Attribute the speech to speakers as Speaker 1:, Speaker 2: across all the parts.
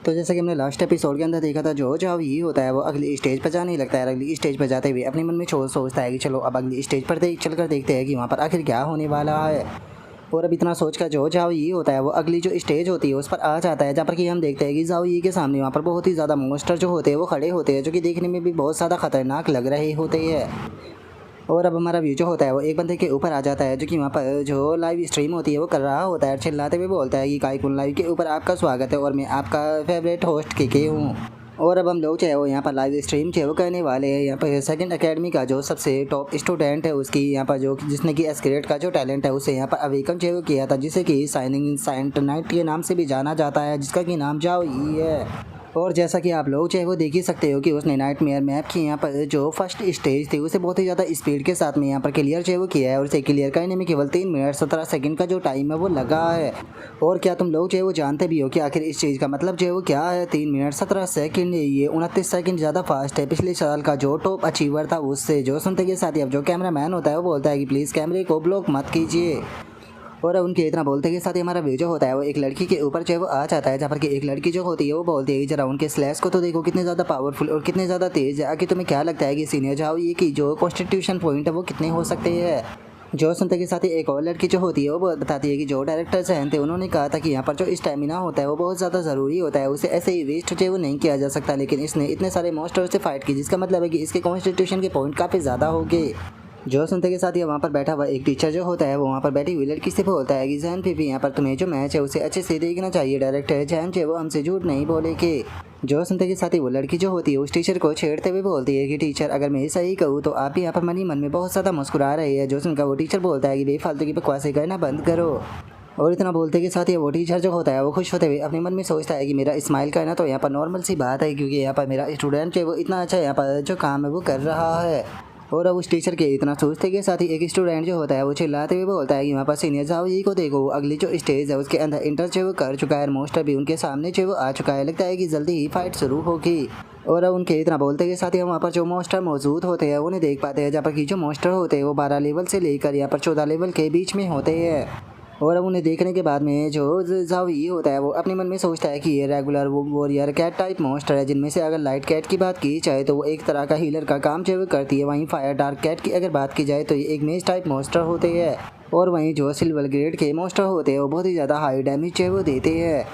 Speaker 1: तो जैसा कि हमने लास्ट एपिसोड के अंदर देखा था, जो जाओ ये होता है वो अगली स्टेज पर जाने लगता है। अगली स्टेज पर जाते हुए अपने मन में सोचता है कि चलो अब अगली स्टेज पर चलकर देखते हैं कि वहाँ पर आखिर क्या होने वाला है। और अब इतना सोच कर जो जाओ ये होता है वो अगली जो स्टेज होती है उस पर आ जाता है, जहाँ पर कि हम देखते हैं कि जाओ ये के सामने वहाँ पर बहुत ही ज़्यादा मॉन्स्टर जो होते हैं वो खड़े होते हैं, जो कि देखने में भी बहुत ज़्यादा खतरनाक लग रहे होते हैं। और अब हमारा व्यू जो होता है वो एक बंदे के ऊपर आ जाता है, जो कि वहाँ पर जो लाइव स्ट्रीम होती है वो कर रहा होता है। चिल्लाते हुए बोलता है कि काइकुन लाइव के ऊपर आपका स्वागत है और मैं आपका फेवरेट होस्ट के हूँ। और अब हम लोग चाहे वो यहाँ पर लाइव स्ट्रीम चाहे वो करने वाले हैं। यहाँ पर सेकंड एकेडमी का जो सबसे टॉप स्टूडेंट है उसकी यहाँ पर जो जिसने कि एस्केलेट का जो टैलेंट है उसे यहाँ पर अवेकन चाहे वो किया था, जिसे कि साइनिंग साइंट नाइट के नाम से भी जाना जाता है, जिसका कि नाम जाओ ही है। और जैसा कि आप लोग चाहे वो देख ही सकते हो कि उसने नाइटमेयर मैप की यहाँ पर जो फर्स्ट स्टेज थी उसे बहुत ही ज़्यादा स्पीड के साथ में यहाँ पर क्लियर चाहे वो किया है, और उसे क्लियर करने में केवल 3 मिनट 17 सेकंड का जो टाइम है वो लगा है। और क्या तुम लोग चाहे वो जानते भी हो कि आखिर इस चीज़ का मतलब जो है वो क्या है? 3 मिनट 17 सेकंड, ये 29 सेकंड ज़्यादा फास्ट है पिछले साल का जो टॉप अचीवर था उससे। जो सुनते के साथ ही अब जो कैमरा मैन होता है वो बोलता है कि प्लीज़ कैमरे को ब्लॉक मत कीजिए। और उनके इतना बोलते के साथ ही हमारा व्यू जो होता है वो एक लड़की के ऊपर जो है वो आ जाता है, जहाँ पर कि एक लड़की जो होती है वो बोलती है कि जरा उनके स्लैश को तो देखो कितने ज़्यादा पावरफुल और कितने ज़्यादा तेज़ है। आखिर तुम्हें क्या लगता है कि सीनियर जाओ ये कि जो कॉन्स्टिट्यूशन पॉइंट है वो कितने हो सकते हैं? जो सुनते के साथ ही एक और लड़की जो होती है वो बताती है कि जो डायरेक्टर सहन थे उन्होंने कहा था कि यहाँ पर जो स्टेमिना होता है वो बहुत ज़्यादा ज़रूरी होता है, उसे ऐसे ही वेस्ट जो है वो नहीं किया जा सकता। लेकिन इसने इतने सारे मॉन्स्टर से फाइट की, जिसका मतलब है कि इसके कॉन्स्टिट्यूशन के पॉइंट काफ़ी ज़्यादा हो गए। जो सुनते के साथ ही वहाँ पर बैठा हुआ एक टीचर जो होता है वो वहाँ पर बैठी हुई लड़की से बोलता है कि जैन पीपी यहाँ पर तुम्हें जो मैच है उसे अच्छे से देखना चाहिए। डायरेक्टर जैन जो वो हमसे झूठ नहीं बोले कि। जो सुनते के साथ ही वो लड़की जो होती है उस टीचर को छेड़ते हुए बोलती है कि टीचर अगर मैं सही कहूँ तो आप यहाँ पर मन ही मन में बहुत ज़्यादा मुस्कुरा रही है। जो सुनकर वो टीचर बोलता है कि बेफालतू की बकवासें करना बंद करो। और इतना बोलते के साथ ही वो टीचर जो होता है वो खुश होते हुए अपने मन में सोचता है कि मेरा स्माइल करना तो यहाँ पर नॉर्मल सी बात है, क्योंकि यहाँ पर मेरा स्टूडेंट जो है वो इतना अच्छा यहाँ पर जो काम है वो कर रहा है। और अब उस टीचर के इतना सोचते के साथ ही एक स्टूडेंट जो होता है वो चिल्लाते हुए बोलता है कि वहाँ पर सीनियर जाओ ये को देखो, अगली जो स्टेज है उसके अंदर इंटर जो वो कर चुका है, मोस्टर भी उनके सामने जो वो आ चुका है। लगता है कि जल्दी ही फाइट शुरू होगी। और अब उनके इतना बोलते के साथ ही हम वहाँ पर जो मोस्टर मौजूद होते हैं उन्हें देख पाते हैं, जहाँ पर कि जो मोस्टर होते हैं वो 12 लेवल से लेकर यहाँ पर 14 लेवल के बीच में होते हैं। और अब उन्हें देखने के बाद में जो जाओ ये होता है वो अपने मन में सोचता है कि ये regular warrior cat type monster है, जिनमें से अगर लाइट कैट की बात की जाए तो वो एक तरह का हीलर का काम जो करती है। वहीं फायर डार्क कैट की अगर बात की जाए तो ये एक मेज टाइप मॉन्स्टर होते हैं। और वहीं जो सिल्वर ग्रेड के मॉन्स्टर होते हैं वो बहुत ही ज़्यादा हाई डैमेज जो वो देते हैं।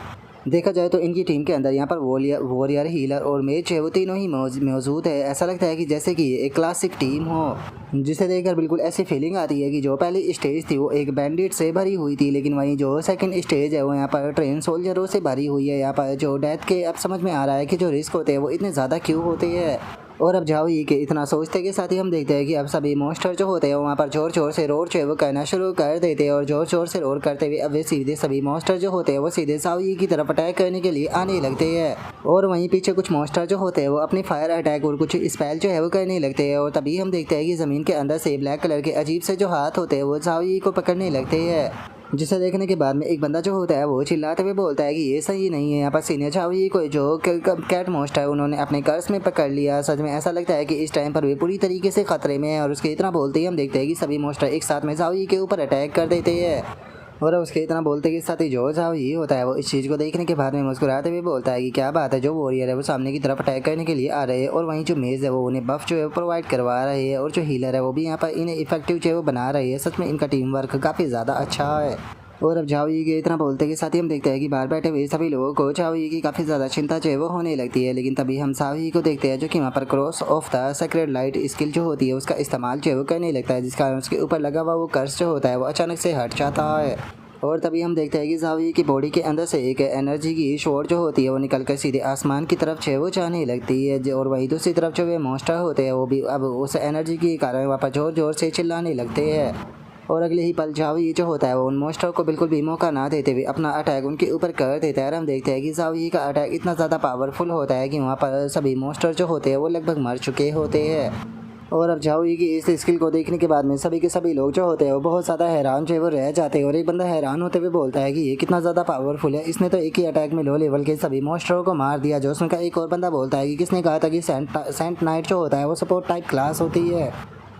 Speaker 1: देखा जाए तो इनकी टीम के अंदर यहाँ पर वॉरियर हीलर और मेज है वो तीनों ही मौजूद है। ऐसा लगता है कि जैसे कि एक क्लासिक टीम हो, जिसे देखकर बिल्कुल ऐसी फीलिंग आती है कि जो पहली स्टेज थी वो एक बैंडिट से भरी हुई थी, लेकिन वहीं जो सेकंड स्टेज है वो यहाँ पर ट्रेन सोल्जरों से भरी हुई है। यहाँ पर जो डेथ के अब समझ में आ रहा है कि जो रिस्क होते हैं वो इतने ज़्यादा क्यों होते हैं। और अब जाओ ये कि इतना सोचते के साथ ही हम देखते हैं कि अब सभी मॉन्स्टर जो होते हैं वहाँ पर जोर जोर से रोर जो है वो करना शुरू कर देते हैं। और जोर जोर से रोर करते हुए अब वे सीधे सभी मॉन्स्टर जो होते हैं वो सीधे सावी की तरफ अटैक करने के लिए आने लगते हैं। और वहीं पीछे कुछ मॉन्स्टर जो होते हैं वो अपनी फायर अटैक और कुछ स्पेल जो है वो करने लगते हैं। और तभी हम देखते हैं कि ज़मीन के अंदर से ब्लैक कलर के अजीब से जो हाथ होते हैं वो सावी को पकड़ने लगते हैं, जिसे देखने के बाद में एक बंदा जो होता है वो चिल्लाते हुए बोलता है कि ये सही नहीं है। यहाँ पर सीनियर चावी को जो कैट मॉन्स्टर है उन्होंने अपने कर्स में पकड़ लिया। सच में ऐसा लगता है कि इस टाइम पर वे पूरी तरीके से खतरे में है। और उसके इतना बोलते ही हम देखते हैं कि सभी मॉन्स्टर एक साथ में चावी के ऊपर अटैक कर देते हैं। और उसके इतना बोलते के साथ ही जो जाओ ये होता है वो इस चीज़ को देखने के बाद में मुस्कुराते हुए बोलता है कि क्या बात है, जो वॉरियर है वो सामने की तरफ अटैक करने के लिए आ रहे हैं। और वहीं जो मेज़ है वो उन्हें बफ जो है प्रोवाइड करवा रहे हैं, और जो हीलर है वो भी यहाँ पर इन्हें इफेक्टिव जो है वो बना रही है। सच में इनका टीम वर्क काफ़ी ज़्यादा अच्छा है। और अब जाओई के इतना बोलते के साथ ही हम देखते हैं कि बाहर बैठे हुए सभी लोगों को जाओई की काफ़ी ज़्यादा चिंता जो है वो होने लगती है। लेकिन तभी हम सावी को देखते हैं जो कि वहाँ पर cross of the sacred light skill जो होती है उसका इस्तेमाल जो है वो करने लगता है, जिस कारण उसके ऊपर लगा हुआ वो कर्स जो होता है वो अचानक से हट जाता है। और तभी हम देखते हैं कि जावी की बॉडी के अंदर से एक एनर्जी की शॉट जो होती है वो निकल कर सीधे आसमान की तरफ जो है वो जाने लगती है। और वही दूसरी तरफ जो वे मॉन्स्टर होते हैं वो भी अब उस एनर्जी के कारण वहाँ पर जोर जोर से चिल्लाने लगते हैं। और अगले ही पल जावी जो होता है वो उन मॉन्स्टर को बिल्कुल भी मौका ना देते हुए अपना अटैक उनके ऊपर कर देता है। और हम देखते हैं कि जावी का अटैक इतना ज़्यादा पावरफुल होता है कि वहाँ पर सभी मॉन्स्टर जो होते हैं वो लगभग मर चुके होते हैं। और अब जाओई की इस स्किल को देखने के बाद में सभी के सभी लोग जो होते हैं वो बहुत ज़्यादा हैरान जो है वो रह जाते हैं। और एक बंदा हैरान होते हुए बोलता है कि ये कितना ज़्यादा पावरफुल है, इसने तो एक ही अटैक में लो लेवल के सभी मॉन्स्टरों को मार दिया। जो उसका एक और बंदा बोलता है कि किसने कहा था कि सेंट नाइट जो होता है वो सपोर्ट टाइप क्लास होती है।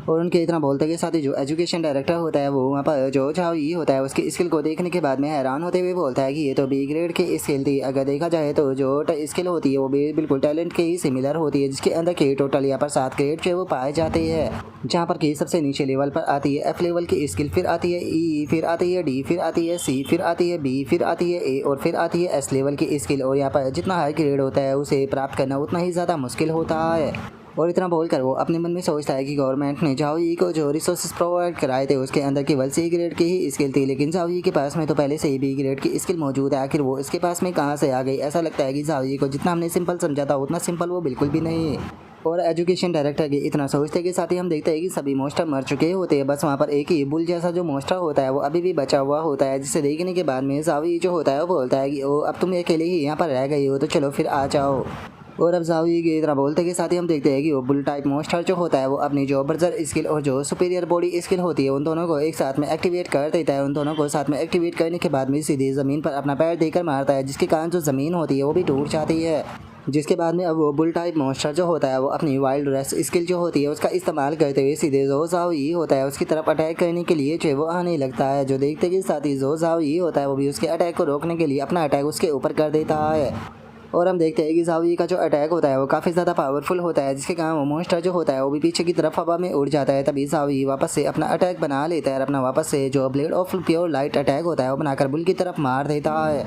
Speaker 1: और उनके इतना बोलते के साथ ही जो एजुकेशन डायरेक्टर होता है वो वहाँ पर जो झाओ यी होता है उसकी स्किल को देखने के बाद में हैरान होते हुए बोलता है कि ये तो बी ग्रेड की स्किल थी। अगर देखा जाए तो जो स्किल होती है वो भी बिल्कुल टैलेंट के ही सिमिलर होती है, जिसके अंदर के टोटल यहाँ पर 7 ग्रेड जो वो पाए जाते हैं। जहाँ पर की सबसे नीचे लेवल पर आती है एफ लेवल की स्किल, फिर आती है ई, फिर आती है डी, फिर आती है सी, फिर आती है बी, फिर आती है ए और फिर आती है एस लेवल की स्किल। और यहाँ पर जितना हाई ग्रेड होता है उसे प्राप्त करना उतना ही ज़्यादा मुश्किल होता है। और इतना बोलकर वो अपने मन में सोचता है कि गवर्नमेंट ने झाओ यी को जो रिसोर्सेज प्रोवाइड कराए थे उसके अंदर केवल सी ग्रेड की ही स्किल थी, लेकिन झाओ यी के पास में तो पहले से ही बी ग्रेड की स्किल मौजूद है। आखिर वो इसके पास में कहाँ से आ गई? ऐसा लगता है कि झाओ यी को जितना हमने सिंपल समझा था उतना सिंपल वो बिल्कुल भी नहीं है। और एजुकेशन डायरेक्टर के इतना सोचते के साथ ही हम देखते हैं कि सभी मोस्टर मर चुके होते हैं, बस वहाँ पर एक ही बुल जैसा जो मोस्टर होता है वो अभी भी बचा हुआ होता है, जिसे देखने के बाद में झाओ यी जो होता है वो बोलता है कि ओ अब तुम अकेले ही यहाँ पर रह गई हो तो चलो फिर आ जाओ। और अब झाओ यी की तरह बोलते के साथ ही हम देखते हैं कि वो बुल टाइप मोस्टर जो होता है वो अपनी जो बर्जर स्किल और जो सुपीरियर बॉडी स्किल होती है उन दोनों को एक साथ में एक्टिवेट कर देता है। उन दोनों को साथ में एक्टिवेट करने के बाद में सीधे ज़मीन पर अपना पैर देकर मारता है, जिसके कारण जो ज़मीन होती है वो भी टूट जाती है। जिसके बाद में अब वो बुल टाइप मोस्टर जो होता है वो अपनी वाइल्ड रेस्ट स्किल जो होती है उसका इस्तेमाल करते हुए सीधे जो झाओ यी होता है उसकी तरफ अटैक करने के लिए जो वो आने लगता है। जो देखते के साथ ही जो झाओ यी होता है वो भी उसके अटैक को रोकने के लिए अपना अटैक उसके ऊपर कर देता है। और हम देखते हैं कि झाओ यी का जो अटैक होता है वो काफ़ी ज़्यादा पावरफुल होता है, जिसके कारण वो मोस्टर जो होता है वो भी पीछे की तरफ हवा में उड़ जाता है। तभी झाओ यी वापस से अपना अटैक बना लेता है और अपना वापस से जो blade of pure light attack होता है वो बनाकर बुल की तरफ मार देता है।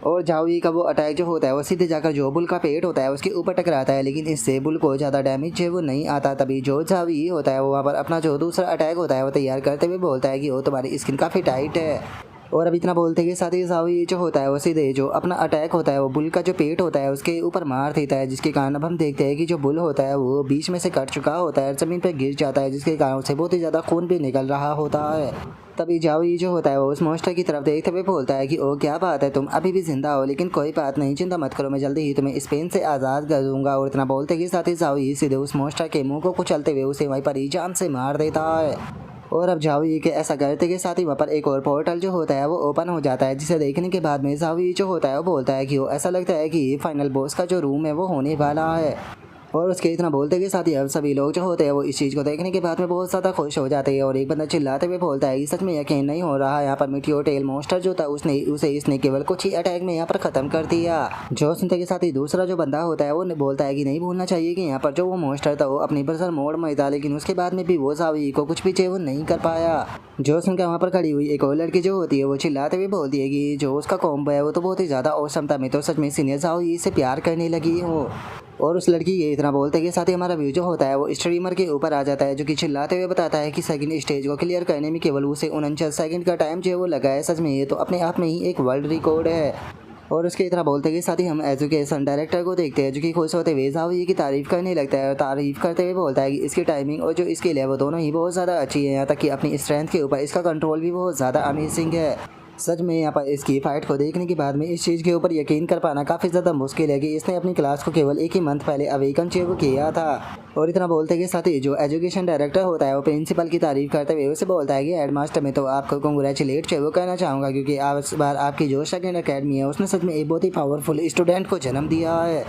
Speaker 1: और झाओ यी का वो अटैक जो होता है वो सीधे जाकर जो बुल का पेट होता है उसके ऊपर टकराता है, लेकिन इससे बुल को ज़्यादा डैमेज जो वो नहीं आता। तभी जो झाओ यी होता है वो वहाँ पर अपना जो दूसरा अटैक होता है वो तैयार करते हुए बोलता है कि वो तुम्हारी स्किन काफ़ी टाइट है। और अब इतना बोलते के साथ ही झाओ यी जो होता है वो सीधे जो अपना अटैक होता है वो बुल का जो पेट होता है उसके ऊपर मार देता है, जिसके कारण अब हम देखते हैं कि जो बुल होता है वो बीच में से कट चुका होता है, ज़मीन पर गिर जाता है, जिसके कारण उसे बहुत ही ज़्यादा खून भी निकल रहा होता है। तभी झाओ यी जो होता है वो उस मोस्टर की तरफ देखते हुए बोलता है कि ओ क्या बात है, तुम अभी भी जिंदा हो, लेकिन कोई बात नहीं, चिंता मत करो, मैं जल्दी ही तुम्हें इस पेन से आज़ाद कर दूंगा। और इतना बोलते के साथ ही झाओ यी सीधे उस मोस्टर के मुंह को कुचलते हुए उसे वहीं पर ही जान से मार देता है। और अब झाओ यी के ऐसा करते के साथ ही वहाँ पर एक और पोर्टल जो होता है वो ओपन हो जाता है, जिसे देखने के बाद में झाओ यी जो होता है वो बोलता है कि वो ऐसा लगता है कि फाइनल बॉस का जो रूम है वो होने वाला है। और उसके इतना बोलते के साथ ही अब सभी लोग जो होते हैं वो इस चीज़ को देखने के बाद में बहुत ज़्यादा खुश हो जाते हैं। और एक बंदा चिल्लाते हुए बोलता है कि सच में यकीन नहीं हो रहा, यहाँ पर मीटियोर टेल मोस्टर जो था इसने केवल कुछ ही अटैक में यहाँ पर ख़त्म कर दिया। जो सुनते के साथ ही दूसरा जो बंदा होता है वो बोलता है कि नहीं भूलना चाहिए कि यहाँ पर जो वो मोस्टर था वो अपनी बर्जर मोड में था, लेकिन उसके बाद में भी वो झाओ यी को कुछ भी वो नहीं कर पाया। जो सुनकर वहाँ पर खड़ी हुई एक और लड़की जो होती है वो चिल्लाते हुए बोलती है कि जो उसका कॉम्बो है वो तो बहुत ही ज़्यादा औसम था, मैं तो सच में सीनियर झाओ यी से प्यार करने लगी हूँ। और उस लड़की के इतना बोलते के साथ ही हमारा व्यू जो होता है वो स्ट्रीमर के ऊपर आ जाता है, जो कि चिल्लाते हुए बताता है कि सेकंड स्टेज को क्लियर करने में केवल उसे 49 सेकंड का टाइम जो है वो लगा है। सच में ये तो अपने आप में ही एक वर्ल्ड रिकॉर्ड है। और उसके इतना बोलते के साथ ही हम एजुकेशन डायरेक्टर को देखते हैं, जो कि खुश होते हुए झाओ यी की तारीफ करने लगता है और तारीफ करते हुए बोलता है कि इसकी टाइमिंग और जो स्किल है वो दोनों ही बहुत ज़्यादा अच्छी है, यहाँ तक कि अपनी स्ट्रेंथ के ऊपर इसका कंट्रोल भी बहुत ज़्यादा अमेजिंग है। सच में यहाँ पर इसकी फाइट को देखने के बाद में इस चीज़ के ऊपर यकीन कर पाना काफ़ी ज़्यादा मुश्किल है कि इसने अपनी क्लास को केवल एक ही मंथ पहले अवेकन जो किया था। और इतना बोलते के साथ ही जो एजुकेशन डायरेक्टर होता है वो प्रिंसिपल की तारीफ करते हुए उसे बोलता है कि हेडमास्टर में तो आपको कंग्रेचुलेट वो कहना चाहूँगा, क्योंकि इस बार आपकी जो सेकेंड अकेडमी है उसने सच में एक बहुत ही पावरफुल स्टूडेंट को जन्म दिया है।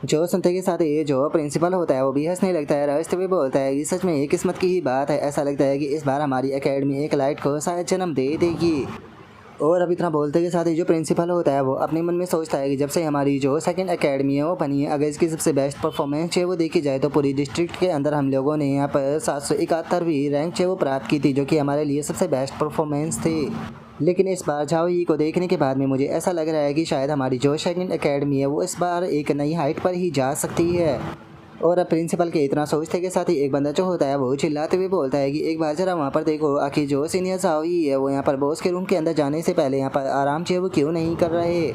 Speaker 1: जो सुनते के साथ ही जो प्रिंसिपल होता है वो भी हंसने लगता है, हंसते हुए बोलता है कि सच में ये किस्मत की ही बात है, ऐसा लगता है कि इस बार हमारी अकेडमी एक लाइट को शायद जन्म दे देगी। और अब इतना बोलते के साथ ही जो प्रिंसिपल होता है वो अपने मन में सोचता है कि जब से हमारी जो सेकंड अकेडमी है वो बनी है, अगर इसकी सबसे बेस्ट परफॉर्मेंस है वो देखी जाए तो पूरी डिस्ट्रिक्ट के अंदर हम लोगों ने यहाँ पर 771वीं रैंक वो प्राप्त की थी, जो कि हमारे लिए सबसे बेस्ट परफॉर्मेंस थी। लेकिन इस बार झाओ यी को देखने के बाद में मुझे ऐसा लग रहा है कि शायद हमारी जो सेकंड अकेडमी है वो इस बार एक नई हाइट पर ही जा सकती है। और अब प्रिंसिपल के इतना सोचते के साथ ही एक बंदा जो होता है वो चिल्लाते हुए बोलता है कि एक बार जरा वहाँ पर देखो, आखिर जो सीनियर झाओ यी है वो यहाँ पर बॉस के रूम के अंदर जाने से पहले यहाँ पर आराम से वो क्यों नहीं कर रहे।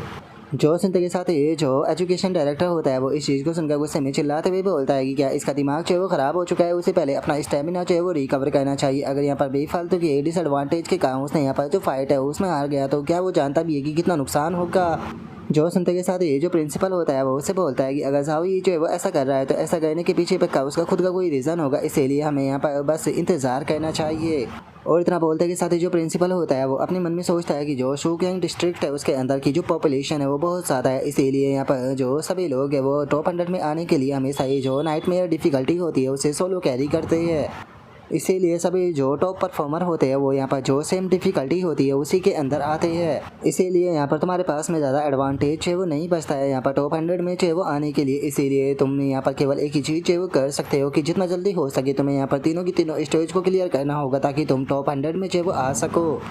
Speaker 1: जो सुनते के साथ ही जो एजुकेशन डायरेक्टर होता है वो इस चीज़ को सुनकर गुस्से में चिल्लाते हुए बोलता है कि क्या इसका दिमाग जो है वो ख़राब हो चुका है, उसे पहले अपना स्टेमिना जो है वो रिकवर करना चाहिए। अगर यहाँ पर बेफालतू के डिसएडवांटेज के कारण उसने यहाँ पर जो फाइट है उसमें हार गया तो क्या वो जानता भी है कि कितना नुकसान होगा। जो सुनते के साथ ही जो प्रिंसिपल होता है वो उससे बोलता है कि अगर झाओ यी जो है वो ऐसा कर रहा है तो ऐसा करने के पीछे पक्का उसका खुद का कोई रीज़न होगा, इसीलिए हमें यहाँ पर बस इंतज़ार करना चाहिए। और इतना बोलते के साथ ही जो प्रिंसिपल होता है वो अपने मन में सोचता है कि जो शुगयांग डिस्ट्रिक्ट है उसके अंदर की जो पॉपुलेशन है वो बहुत ज़्यादा है, इसीलिए यहाँ पर जो सभी लोग हैं वो टॉप 100 में आने के लिए हमेशा ये जो नाइटमेयर डिफ़िकल्टी होती है उसे सोलो कैरी करते हैं। इसीलिए सभी जो टॉप परफॉर्मर होते हैं वो यहाँ पर जो सेम डिफिकल्टी होती है उसी के अंदर आते हैं। इसीलिए यहाँ पर तुम्हारे पास में ज़्यादा एडवांटेज है वो नहीं बचता है यहाँ पर टॉप 100 में है वो आने के लिए। इसीलिए तुम यहाँ पर केवल एक ही चीज़ है वो कर सकते हो कि जितना जल्दी हो सके तुम्हें यहाँ पर तीनों की तीनों स्टेज को क्लियर करना होगा ताकि तुम टॉप 100 में वो आ सको।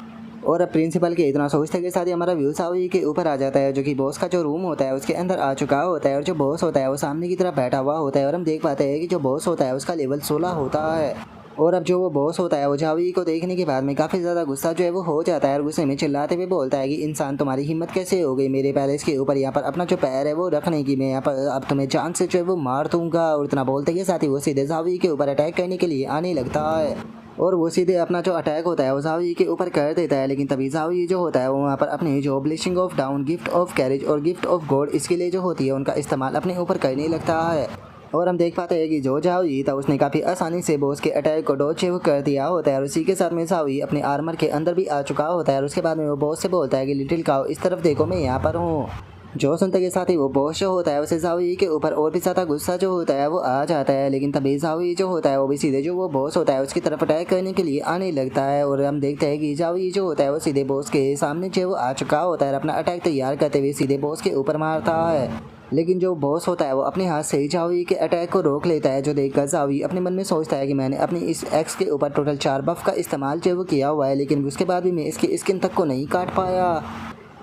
Speaker 1: और अब प्रिंसिपल के इतना सोचते के साथ ही हमारा व्यू सावी के ऊपर आ जाता है, जो कि बॉस का जो रूम होता है उसके अंदर आ चुका होता है। और जो बॉस होता है वो सामने की तरफ बैठा हुआ होता है और हम देख पाते हैं कि जो बॉस होता है उसका लेवल 16 होता है। और अब जो वो बॉस होता है वो जावी को देखने के बाद में काफ़ी ज़्यादा गुस्सा जो है वो हो जाता है और गुस्से में चिल्लाते हुए बोलता है कि इंसान तुम्हारी हिम्मत कैसे हो गई मेरे पैलेस के ऊपर यहाँ पर अपना जो पैर है वो रखने की, मैं यहाँ पर अब तुम्हें जान से जो है वो मार दूंगा। और इतना बोलते के साथ ही वो सीधे जावी के ऊपर अटैक करने के लिए आने लगता है और वो सीधे अपना जो अटैक होता है वो जावी के ऊपर कर देता है। लेकिन तभी जावी जो होता है वो वहाँ पर अपनी जो blessing of down, gift of carriage और गिफ्ट ऑफ गॉड इसके लिए जो होती है उनका इस्तेमाल अपने ऊपर करने लगता है। और हम देख पाते हैं कि जो जावी था उसने काफ़ी आसानी से बॉस के अटैक को डॉज कर दिया होता है और उसी के साथ में जावी अपने आर्मर के अंदर भी आ चुका होता है। और उसके बाद में वो बॉस से बोलता है कि लिटिल काऊ इस तरफ देखो मैं यहाँ पर हूँ। जो सुनते के साथ ही वो बॉस जो होता है उसे जावी के ऊपर और भी ज़्यादा गुस्सा जो होता है वो आ जाता है। लेकिन तभी जावी जो होता है वो भी सीधे जो वो बॉस होता है उसकी तरफ अटैक करने के लिए आने लगता है। और हम देखते हैं कि जावी जो होता है वो सीधे बॉस के सामने जो वो आ चुका होता है, अपना अटैक तैयार करते हुए सीधे बॉस के ऊपर मारता है। लेकिन जो बॉस होता है वो अपने हाथ से ही जावी के अटैक को रोक लेता है, जो देखकर जावी अपने मन में सोचता है कि मैंने अपनी इस एक्स के ऊपर टोटल 4 बफ का इस्तेमाल जो वो किया हुआ है, लेकिन उसके बाद भी मैं इसकी स्किन तक को नहीं काट पाया।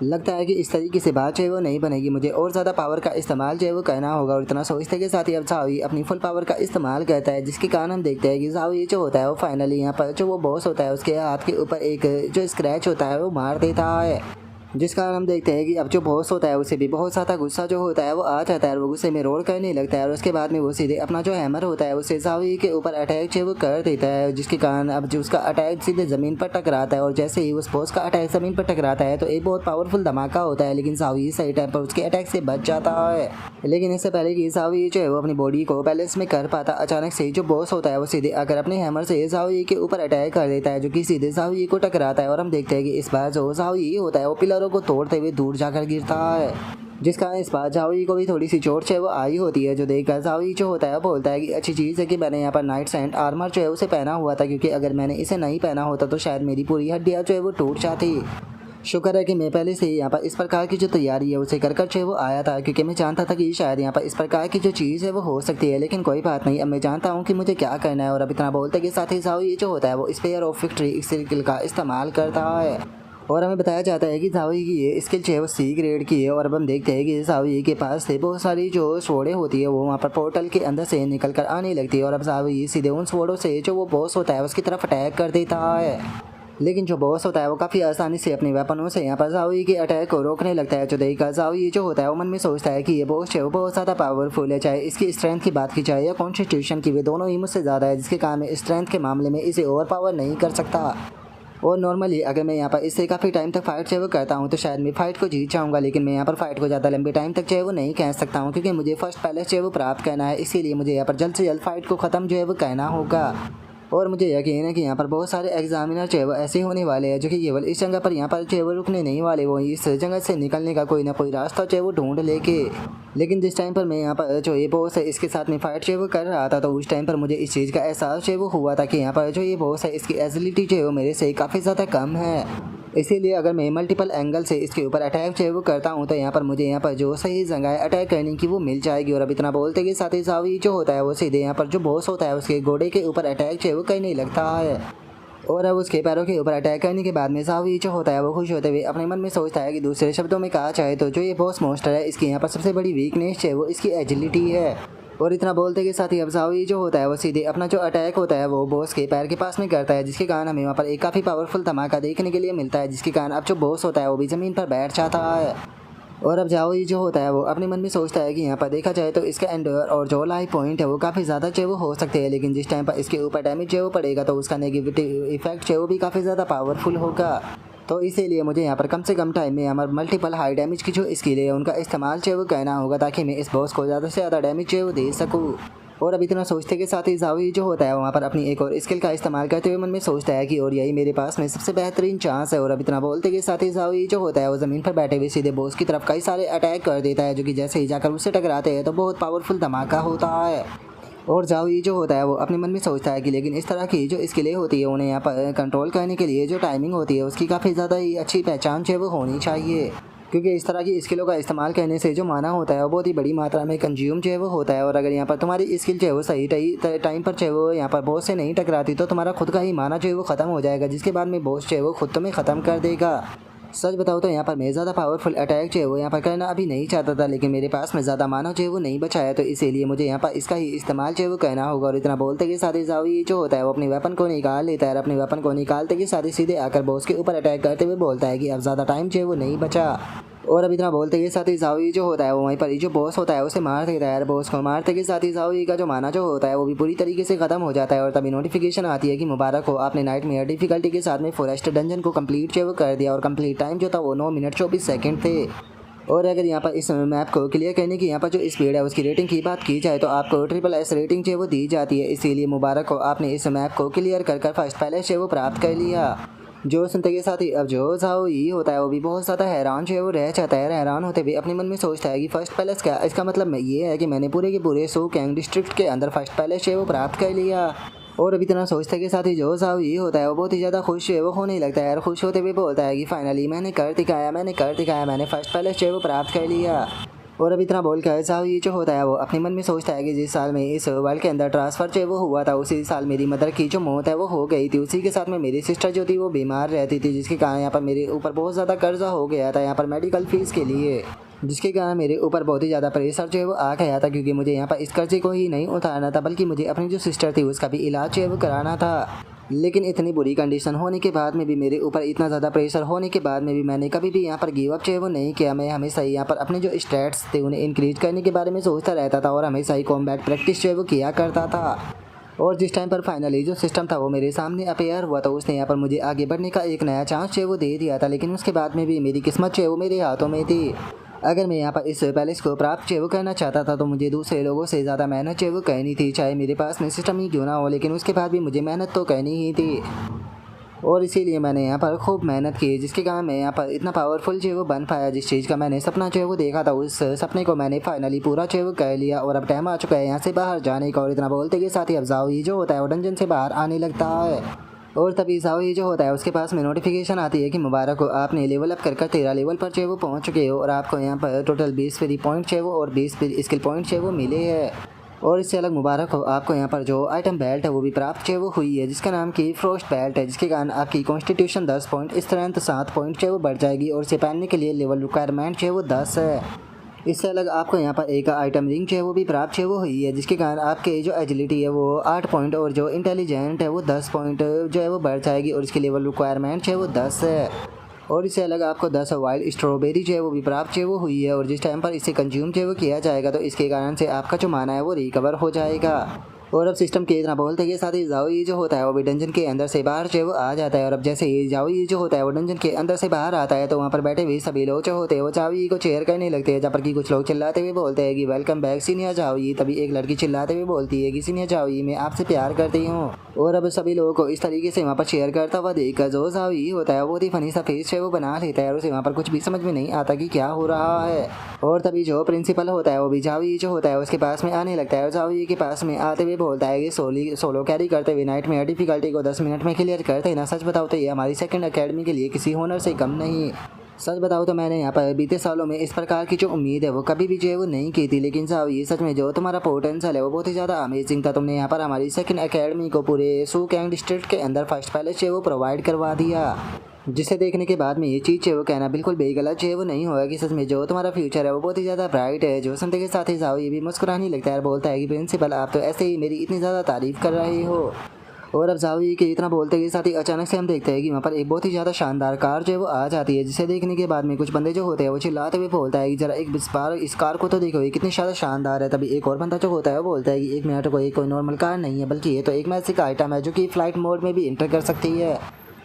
Speaker 1: लगता है कि इस तरीके से बात जो है वो नहीं बनेगी, मुझे और ज़्यादा पावर का इस्तेमाल जो है वो करना होगा। और इतना सोचते के साथ ही अब जावी अपनी फुल पावर का इस्तेमाल करता है, जिसके कारण हम देखते हैं कि जावी जो होता है वो फाइनली यहाँ पर जो वो बॉस होता है उसके हाथ के ऊपर एक जो स्क्रैच होता है वो मार देता है। जिस कारण हम देखते हैं कि अब जो बॉस होता है उसे भी बहुत ज़्यादा गुस्सा जो होता है वो आ जाता है और वो गुस्से में रोल करने लगता है। और उसके बाद में वो सीधे अपना जो हैमर होता है उसे जावी के ऊपर अटैक जो वो कर देता है, जिसके कारण अब जो उसका अटैक सीधे ज़मीन पर टकराता है। और जैसे ही उस बॉस का अटैक ज़मीन पर टकराता है तो एक बहुत पावरफुल धमाका होता है, लेकिन जावी सही टाइम पर उसके अटैक से बच जाता है। लेकिन इससे पहले कि जावी जो है वो अपनी बॉडी को बैलेंस में कर पाता, अचानक से जो बॉस होता है वो सीधे आकर अपने हैमर से जावी के ऊपर अटैक कर देता है, जो कि सीधे जावी को टकराता है। और हम देखते हैं कि इस बार जो जावी होता है वो पिलरों को तोड़ते हुए दूर जाकर गिरता है, जिस कारण इस बार जावी को भी थोड़ी सी चोट जो है वो आई होती है। जो देखकर जावी जो होता है वो बोलता है कि अच्छी चीज़ है कि मैंने यहाँ पर नाइट सेंट आर्मर जो है उसे पहना हुआ था, क्योंकि अगर मैंने इसे नहीं पहना होता तो शायद मेरी पूरी हड्डियाँ जो है वो टूट जाती। शुक्र है कि मैं पहले से ही यहाँ पर इस प्रकार की जो तैयारी है उसे कर जो है वो आया था, क्योंकि मैं जानता था कि शायद यहाँ पर इस प्रकार की जो चीज़ है वो हो सकती है। लेकिन कोई बात नहीं, अब मैं जानता हूँ कि मुझे क्या करना है। और अब इतना बोलते के साथ ही जावी जो होता है वो स्पेयर ऑफ विक्ट्री स्किल का इस्तेमाल करता है और हमें बताया जाता है कि जावी की ये स्किल जो है वो सी ग्रेड की है। और अब हम देखते हैं कि जावी के पास से बहुत सारी जो स्वोर्डें होती है वो वहाँ पर पोर्टल के अंदर से निकल कर आने लगती है। और अब जावी सीधे उन स्वोर्डों से जो वो बॉस होता है उसकी तरफ अटैक कर देता है। लेकिन जो बॉस होता है वो काफ़ी आसानी से अपने वेपनों से यहाँ पर जावी के अटैक को रोकने लगता है। जो देखकर जावी जो होता है वो मन में सोचता है कि ये बॉस है वो बहुत ज़्यादा पावरफुल है, चाहे इसकी स्ट्रेंथ की बात की जाए या कॉन्स्टिट्यूशन की, वे दोनों ही मुझसे ज़्यादा है, जिसके कारण मैं स्ट्रेंथ के मामले में इसे ओवर पावर नहीं कर सकता। और नॉर्मली अगर मैं यहाँ पर इससे काफ़ी टाइम तक फाइट जो है वो करता हूँ तो शायद मैं फाइट को जीत जाऊँगा, लेकिन मैं यहाँ पर फाइट को ज़्यादा लंबे टाइम तक जो है वो नहीं कह सकता हूँ, क्योंकि मुझे फर्स्ट पैलेस जो है वो प्राप्त करना है। इसीलिए मुझे यहाँ पर जल्द से जल्द फाइट को ख़त्म जो है वो कहना होगा। और मुझे यकीन है कि यहाँ पर बहुत सारे एग्जामिनर जो है वो ऐसे होने वाले हैं जो कि केवल इस जगह पर यहाँ पर जो है वो रुकने नहीं वाले, वो इस जगह से निकलने का कोई ना कोई रास्ता जो है वो ढूंढ लेके। लेकिन जिस टाइम पर मैं यहाँ पर जो ये बॉस है इसके साथ में फाइट जो है वो कर रहा था तो उस टाइम पर मुझे इस चीज़ का एहसास जो है वो हुआ था कि यहाँ पर जो ये बॉस है इसकी एजिलिटी जो है वो मेरे से काफ़ी ज़्यादा कम है। इसीलिए अगर मैं मल्टीपल एंगल से इसके ऊपर अटैक जो है वो करता हूँ तो यहाँ पर मुझे यहाँ पर जो सही जगह है अटैक करने की वो मिल जाएगी। और अब इतना बोलते के साथ ही जावी जो होता है वो सीधे यहाँ पर जो बॉस होता है उसके घोड़े के ऊपर अटैक जो है वो करने लगता है। और अब उसके पैरों के ऊपर अटैक करने के बाद में जावी जो होता है वो खुश होते हुए अपने मन में सोचता है कि दूसरे शब्दों में कहा जाए तो जो ये बॉस मॉन्स्टर है इसकी यहाँ पर सबसे बड़ी वीकनेस है वो इसकी एजिलिटी है। और इतना बोलते के साथ ही अब जावी जो होता है वो सीधे अपना जो अटैक होता है वो बॉस के पैर के पास में करता है, जिसके कारण हमें वहाँ पर एक काफ़ी पावरफुल धमाका देखने के लिए मिलता है, जिसके कारण अब जो बॉस होता है वो भी ज़मीन पर बैठ जाता है। और अब जावी जो होता है वो अपने मन में सोचता है कि यहाँ पर देखा जाए तो इसका एंडोर और जो लाइफ पॉइंट है वो काफ़ी ज़्यादा जो वो हो सकते हैं, लेकिन जिस टाइम पर इसके ऊपर डैमेज जो वो पड़ेगा तो उसका नेगेटिव इफेक्ट जो वो भी काफ़ी ज़्यादा पावरफुल होगा। तो इसीलिए मुझे यहाँ पर कम से कम टाइम में हमारे मल्टीपल हाई डैमेज की जो स्किल है उनका इस्तेमाल जो वो कहना होगा, ताकि मैं इस बॉस को ज़्यादा से ज़्यादा डैमेज जो वो दे सकूँ। और अब इतना सोचते के साथ ही जावी जो होता है वहाँ पर अपनी एक और स्किल का इस्तेमाल करते हुए मन में सोचता है कि और यही मेरे पास में सबसे बेहतरीन चांस है। और अब इतना बोलते के साथ ही जावी जो होता है वो ज़मीन पर बैठे हुए सीधे बॉस की तरफ कई सारे अटैक कर देता है, जो कि जैसे ही जाकर उससे टकराते हैं तो बहुत पावरफुल धमाका होता है। और जाओ ये जो होता है वो अपने मन में सोचता है कि लेकिन इस तरह की जो स्किलें होती है उन्हें यहाँ पर कंट्रोल करने के लिए जो टाइमिंग होती है उसकी काफ़ी ज़्यादा ही अच्छी पहचान जो है वो होनी चाहिए, क्योंकि इस तरह की स्किलों का इस्तेमाल करने से जो माना होता है वो बहुत ही बड़ी मात्रा में कंज्यूम जो है वो होता है। और अगर यहाँ पर तुम्हारी स्किल जो है वो सही टाइम पर जो है वो यहाँ पर बॉस से नहीं टकराती तो तुम्हारा खुद का ही माना जो है वो ख़त्म हो जाएगा, जिसके बाद में बॉस जो है वो खुद तुम्हें ख़त्म कर देगा। सच बताओ तो यहाँ पर मैं ज़्यादा पावरफुल अटैक जो है वो यहाँ पर करना अभी नहीं चाहता था, लेकिन मेरे पास में ज़्यादा मानव जो है वो नहीं बचा है, तो इसीलिए मुझे यहाँ पर इसका ही इस्तेमाल जो है वो करना होगा। और इतना बोलते के साथ ही जाओ जो होता है वो अपने वेपन को निकाल लेता है। अपने वेपन को निकालते के साथ ही सीधे आकर बॉस के ऊपर अटैक करते हुए बोलता है कि अब ज़्यादा टाइम जो है वो नहीं बचा। और अब इतना बोलते के साथ ही जाओ जो होता है वो वहीं पर जो बॉस होता है उसे मार देता है। बॉस को मारते के साथ ही जाओ का जो माना जो होता है वो भी पूरी तरीके से खत्म हो जाता है। और तभी नोटिफिकेशन आती है कि मुबारक हो, आपने नाइटमेयर डिफिकल्टी के साथ में फॉरेस्ट डंजन को कंप्लीट जो कर दिया। और कंप्लीट टाइम जो था वो 9 मिनट 24 सेकंड थे। और अगर यहाँ पर इस मैप को क्लियर करने की यहाँ पर जो स्पीड है उसकी रेटिंग की बात की जाए तो आपको SSS रेटिंग जो है वो दी जाती है। इसीलिए मुबारक हो, आपने इस मैप को क्लियर कर फर्स्ट पैलेस जो है वो प्राप्त कर लिया। जो सुनते के साथ ही अब जो जाओ ये होता है वो भी बहुत ज़्यादा हैरान जो है वो रह जाता है। हैरान होते हुए अपने मन में सोचता है कि फर्स्ट पैलेस क्या, इसका मतलब ये है कि मैंने पूरे के पूरे सो कैंग डिस्ट्रिक्ट के अंदर फर्स्ट पैलेस जो है वो प्राप्त कर लिया। और अभी इतना सोचते के साथ ही जो जाओ ये होता है वो बहुत ही ज़्यादा खुश है वो होने लगता है। और खुश होते हुए बोलता है कि फाइनली मैंने कर दिखाया, मैंने फर्स्ट पैलेस जो है वो प्राप्त कर लिया। और अभी इतना बोल कर जाओ ये जो होता है वो अपने मन में सोचता है कि जिस साल में इस वर्ल्ड के अंदर ट्रांसफ़र जो वो हुआ था उसी साल मेरी मदर की जो मौत है वो हो गई थी। उसी के साथ में मेरी सिस्टर जो थी वो बीमार रहती थी, जिसके कारण यहाँ पर मेरे ऊपर बहुत ज़्यादा कर्जा हो गया था यहाँ पर मेडिकल फ़ीस के लिए, जिसके कारण मेरे ऊपर बहुत ही ज़्यादा प्रेशर जो है वो आ गया था, क्योंकि मुझे यहाँ पर इस कर्जे को ही नहीं उतारना था बल्कि मुझे अपनी जो सिस्टर थी उसका भी इलाज जो है वो कराना था। लेकिन इतनी बुरी कंडीशन होने के बाद में भी, मेरे ऊपर इतना ज़्यादा प्रेशर होने के बाद में भी मैंने कभी भी यहाँ पर गिव अप जो है वो नहीं किया। मैं हमेशा ही यहाँ पर अपने जो स्टैट्स थे उन्हें इंक्रीज करने के बारे में सोचता रहता था और हमेशा ही कॉम्बैट प्रैक्टिस जो है वो किया करता था। और जिस टाइम पर फाइनली जो सिस्टम था वो मेरे सामने अपेयर हुआ तो उसने यहाँ पर मुझे आगे बढ़ने का एक नया चांस जो है वो दे दिया था। लेकिन उसके बाद में भी मेरी किस्मत जो है वो मेरे हाथों में थी। अगर मैं यहाँ पर इस पैलेस को प्राप्त जो करना चाहता था तो मुझे दूसरे लोगों से ज़्यादा मेहनत जो करनी थी, चाहे मेरे पास में सिस्टम ही क्यों ना हो, लेकिन उसके बाद भी मुझे मेहनत तो करनी ही थी। और इसीलिए मैंने यहाँ पर खूब मेहनत की, जिसके कारण मैं यहाँ पर इतना पावरफुल जो है वो बन पाया। जिस चीज़ का मैंने सपना जो है वो देखा था उस सपने को मैंने फाइनली पूरा जो है वो कर लिया। और अब टाइम आ चुका है यहाँ से बाहर जाने का। और इतना बोलते के साथ ही अब जाओ ये जो होता है वो डंजन से बाहर आने लगता है। और तभी जाओ ये जो होता है उसके पास में नोटिफिकेशन आती है कि मुबारक हो, आपने लेवल अप कर 13 लेवल पर जो है वो पहुँच चुके हो और आपको यहाँ पर टोटल 20 फ्री पॉइंट जो है वो और 20 स्किल पॉइंट जो है वो मिले हैं। और इससे अलग मुबारक हो, आपको यहाँ पर जो आइटम बेल्ट है वो भी प्राप्त जो है वो हुई है, जिसका नाम की फ्रोस्ट बेल्ट है, जिसके कारण आपकी कॉन्स्टिट्यूशन 10 पॉइंट, स्ट्रेंथ 7 पॉइंट जो है वो बढ़ जाएगी। और इसे पहनने के लिए लेवल रिक्वायरमेंट जो है वो 10 है। इससे अलग आपको यहाँ पर एक आइटम रिंग जो है वो भी प्राप्त जो है वो हुई है, जिसके कारण आपके जो एजिलिटी है वो 8 पॉइंट और जो इंटेलिजेंट है वो 10 पॉइंट जो है वो बढ़ जाएगी। और इसकी लेवल रिक्वायरमेंट जो है वो 10 है। और इससे अलग आपको 10 वाइल्ड स्ट्रॉबेरी जो है वो भी प्राप्त जो है वो हुई है। और जिस टाइम पर इसे कंज्यूम जो है वो किया जाएगा तो इसके कारण से आपका जो माना है वो रिकवर हो जाएगा। और अब सिस्टम के इतना बोलते के साथ ही जाओ ये जो होता है वो भी डंजन के अंदर से बाहर जो है वो आ जाता है। और अब जैसे ये जाओ ये जो होता है वो डंजन के अंदर से बाहर आता है तो वहाँ पर बैठे हुए सभी लोग जो होते हैं वो जाओ को चेयर करने लगते हैं, जहाँ पर कि कुछ लोग चिल्लाते हुए बोलते हैं कि वेलकम बैक सीनियर जाओ। तभी एक लड़की चिल्लाते हुए बोलती है कि सीनियर जाओ मैं आपसे प्यार करती हूँ। और अब सभी लोगों को इस तरीके से वहाँ पर शेयर करता हुआ देखकर जो जाओ ये होता है बहुत ही फनी सा फेस है वो बना लेता है और उसे वहाँ पर कुछ भी समझ में नहीं आता कि क्या हो रहा है। और तभी जो प्रिंसिपल होता है वो भी जाओ जो होता है उसके पास में आने लगता है और जाओ के पास में आते हुए बोलता है कि सोलो कैरी करते हुए नाइटमेयर डिफिकल्टी को 10 मिनट में क्लियर करते ना। सच बताओ तो ये हमारी सेकंड एकेडमी के लिए किसी होनर से कम नहीं। सच बताओ तो मैंने यहाँ पर बीते सालों में इस प्रकार की जो उम्मीद है वो कभी भी जो है वो नहीं की थी, लेकिन साहब ये सच में जो तुम्हारा पोटेंशियल है वो बहुत ही ज़्यादा अमेजिंग था। तुमने यहाँ पर हमारी सेकंड एकेडमी को पूरे सू कैंग डिस्ट्रिक्ट के अंदर फर्स्ट पैलेस जो है वो प्रोवाइड करवा दिया, जिसे देखने के बाद में ये चीज़ है वो कहना बिल्कुल बेगलत जो है वो नहीं होगा कि सच में जो तुम्हारा फ्यूचर है वो बहुत ही ज़्यादा ब्राइट है। जो सुनते के साथ ही जाओ ये भी मुस्कुराने लगता है और बोलता है कि प्रिंसिपल आप तो ऐसे ही मेरी इतनी ज़्यादा तारीफ़ कर रहे हो। और अब जाओ ये कि इतना बोलते के साथ ही अचानक से हम देखते हैं कि वहाँ पर एक बहुत ही ज़्यादा शानदार कार जो है वो आ जाती है, जिसे देखने के बाद में कुछ बंदे जो होते हैं वो चिल्लाते हुए बोलता है कि जरा एक बार इस कार को तो देखो ये कितनी ज़्यादा शानदार है। तभी एक और बंदा जो होता है वो बोलता है कि 1 मिनट को ये कोई नॉर्मल कार नहीं है बल्कि ये तो एक मैजिक आइटम है जो कि फ्लाइट मोड में भी इंटर कर सकती है।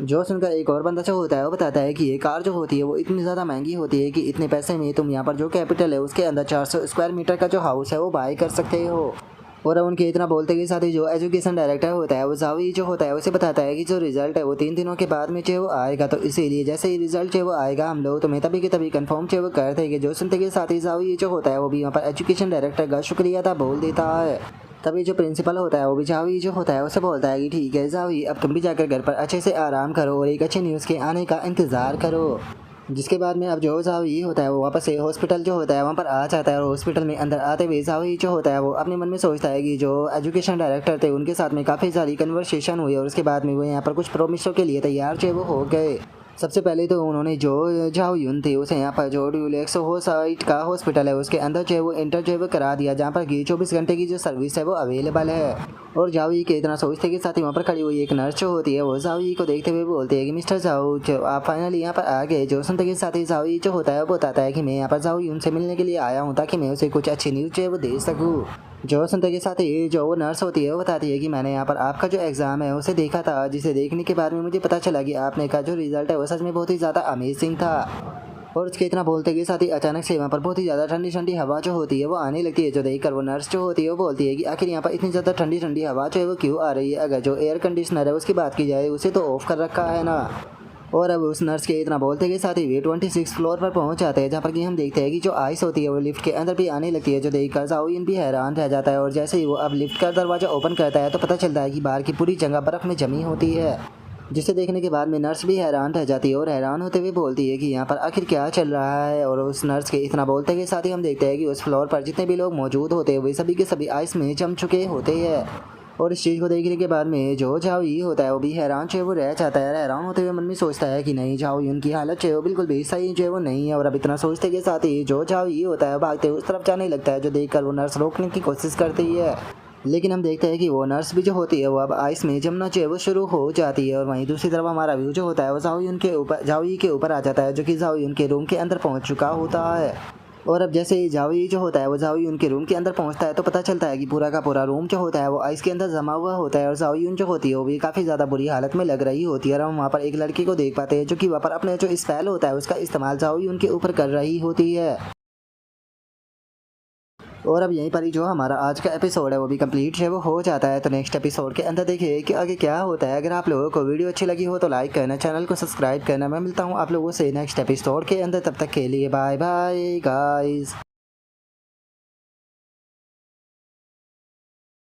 Speaker 1: जो सुनकर एक और बंदा जो होता है वो बताता है कि ये कार जो होती है वो इतनी ज़्यादा महंगी होती है कि इतने पैसे में तुम यहाँ पर जो कैपिटल है उसके अंदर 400 स्क्वायर मीटर का जो हाउस है वो बाय कर सकते हो। और उनके इतना बोलते के साथ ही जो एजुकेशन डायरेक्टर होता है वो जावी जो होता है उसे बताता है कि जो रिजल्ट है वो 3 दिनों के बाद में जो वो आएगा, तो इसीलिए जैसे ही रिजल्ट जो वो आएगा हम लोग तुम्हें तभी के तभी कंफर्म जो वो कर देंगे। जो सुनते के साथ ही जावी जो होता है वो भी यहाँ पर एजुकेशन डायरेक्टर का शुक्रिया था बोल देता है। तभी जो प्रिंसिपल होता है वो भी जावी जो होता है उसे बोलता है कि ठीक है जावी, अब तुम भी जाकर घर पर अच्छे से आराम करो और एक अच्छी न्यूज़ के आने का इंतज़ार करो। जिसके बाद में अब जो जावी होता है वो वापस से हॉस्पिटल जो होता है वहाँ पर आ जाता है और हॉस्पिटल में अंदर आते हुए जावी जो होता है वो अपने मन में सोचता है कि जो एजुकेशन डायरेक्टर थे उनके साथ में काफ़ी सारी कन्वर्सेशन हुई और उसके बाद में वो यहाँ पर कुछ प्रोमिसों के लिए तैयार जो वो हो गए। सबसे पहले तो उन्होंने जो जाओ यून थे उसे यहाँ पर जो ड्यूलेक्स हो साइट का हॉस्पिटल है उसके अंदर जो है वो इंटर जो है वो करा दिया, जहाँ पर 24 घंटे की जो सर्विस है वो अवेलेबल है। और जावी के इतना सोचते के साथ ही वहाँ पर खड़ी हुई एक नर्स जो होती है वो जावी को देखते हुए बोलती है कि मिस्टर जाओ जो आप फाइनली यहाँ पर आ गए। जो सुनते के साथ ही जावी जो होता है वो बताता है कि मैं यहाँ पर जाओ यून से मिलने के लिए आया हूँ ताकि मैं उसे कुछ अच्छी न्यूज़ जो है वो दे सकूँ। जो सुनते के साथ ही जो वो नर्स होती है वो बताती है कि मैंने यहाँ पर आपका जो एग्ज़ाम है उसे देखा था, जिसे देखने के बाद में मुझे पता चला कि आपने का जो रिज़ल्ट है वो सच में बहुत ही ज़्यादा अमेजिंग था। और उसके इतना बोलते के साथ ही अचानक से वहाँ पर बहुत ही ज़्यादा ठंडी ठंडी हवा जो होती है वो आने लगती है। जो देखकर वो नर्स जो होती है वो बोलती है कि आखिर यहाँ पर इतनी ज़्यादा ठंडी ठंडी हवा जो है वो क्यों आ रही है, अगर जो एयर कंडीशनर है उसकी बात की जाए उसे तो ऑफ़ कर रखा है ना। और अब उस नर्स के इतना बोलते के साथ ही वे 26 फ्लोर पर पहुंच जाते हैं, जहाँ पर कि हम देखते हैं कि जो आइस होती है वो लिफ्ट के अंदर भी आने लगती है। जो देखकर जाओइन भी हैरान रह जाता है और जैसे ही वो अब लिफ्ट का दरवाज़ा ओपन करता है तो पता चलता है कि बाहर की पूरी जगह बर्फ़ में जमी होती है। जिसे देखने के बाद में नर्स भी हैरान रह जाती है और हैरान होते हुए बोलती है कि यहाँ पर आखिर क्या चल रहा है। और उस नर्स के इतना बोलते के साथ ही हम देखते हैं कि उस फ्लोर पर जितने भी लोग मौजूद होते हैं वे सभी के सभी आइस में जम चुके होते हैं। और इस चीज़ को देखने के बाद में जो जाओ ये होता है वो भी हैरान जो है वो रह जाता है। हैरान होते हुए मन में सोचता है कि नहीं जाओ उनकी हालत जो है वो बिल्कुल भी सही जो है वो नहीं है। और अब इतना सोचते के साथ ही जो जाओ ये होता है भागते उस तरफ जाने लगता है, जो देखकर वो नर्स रोकने की कोशिश करती है। लेकिन हम देखते हैं कि वो नर्स भी जो होती है वो अब आइस में जमना जो है वो शुरू हो जाती है। और वहीं दूसरी तरफ हमारा व्यू जो होता है वो जाओई के ऊपर आ जाता है, जो कि जाओई उनके रूम के अंदर पहुंच चुका होता है। और अब जैसे ही जाओई जो होता है वो जाओई उनके रूम के अंदर पहुंचता है तो पता चलता है कि पूरा का पूरा रूम जो होता है वो आइस के अंदर जमा हुआ होता है। और जाओई जो होती है वो भी काफ़ी ज़्यादा बुरी हालत में लग रही होती है। और हम वहाँ पर एक लड़की को देख पाते हैं जो कि वहाँ पर अपने जो स्पेल होता है उसका इस्तेमाल जाओई उनके ऊपर कर रही होती है। और अब यहीं पर ही जो हमारा आज का एपिसोड है वो भी कंप्लीट है वो हो जाता है। तो नेक्स्ट एपिसोड के अंदर देखिए कि आगे क्या होता है। अगर आप लोगों को वीडियो अच्छी लगी हो तो लाइक करना, चैनल को सब्सक्राइब करना। मैं मिलता हूँ आप लोगों से नेक्स्ट एपिसोड के अंदर, तब तक के लिए बाय बाय गाइस।